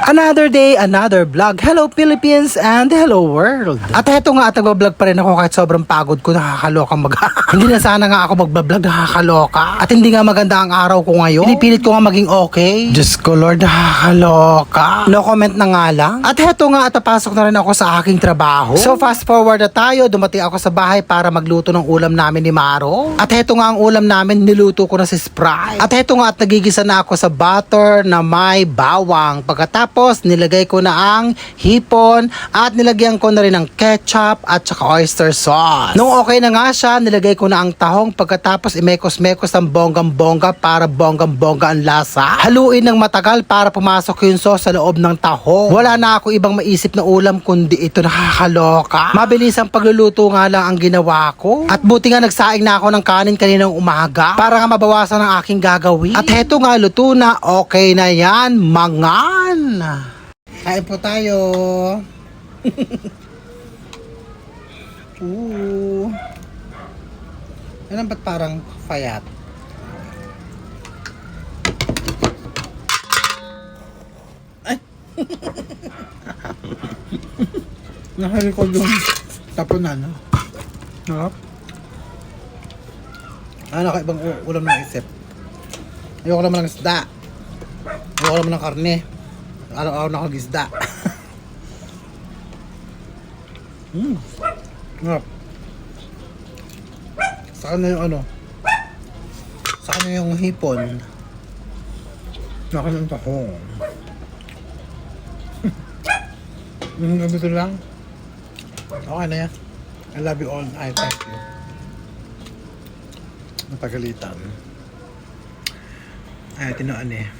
Another day, another vlog. Hello Philippines and hello world. At heto nga at nagbablog pa rin ako kahit sobrang pagod ko, nakakaloka Hindi na sana nga ako magbablog, nakakaloka. At hindi nga maganda ang araw ko ngayon. Pinipilit ko nga maging okay. Diyos ko Lord, nakakaloka. No comment na nga lang. At heto nga at napasok na rin ako sa aking trabaho. So fast forward na tayo, dumating ako sa bahay para magluto ng ulam namin ni Maro. At heto nga ang ulam namin, niluto ko na si Sprite. At heto nga at nagigisa na ako sa butter na may bawang. Pagkatapos nilagay ko na ang hipon at nilagyan ko na rin ng ketchup at saka oyster sauce. Nung okay na nga siya, nilagay ko na ang tahong. Pagkatapos imekos-mekos ng bonggang-bongga para bonggang-bongga ang lasa. Haluin ng matagal para pumasok yung sauce sa loob ng tahong. Wala na ako ibang maisip na ulam kundi ito, nakakaloka. Mabilis ang pagluluto nga lang ang ginawa ko. At buti nga nagsaing na ako ng kanin kaninang umaga para nga mabawasan ang aking gagawin. At heto nga, luto na. Okay na yan, mangan! Kain po tayo. Ano ba't parang fayat? Ay! Nakalikod yung tapunan, no? Harap. Nakaibang ulam ng isip. Ayoko naman ng isda. Ayoko naman ng karne. Araw-araw na kag-isda. Harap. Saka na yung ano. Saka na yung hipon. Saka na yung tahong. Ganito lang. Okay na yan. I love you all. I thank you. Napagalitan. Ay, tinoan eh.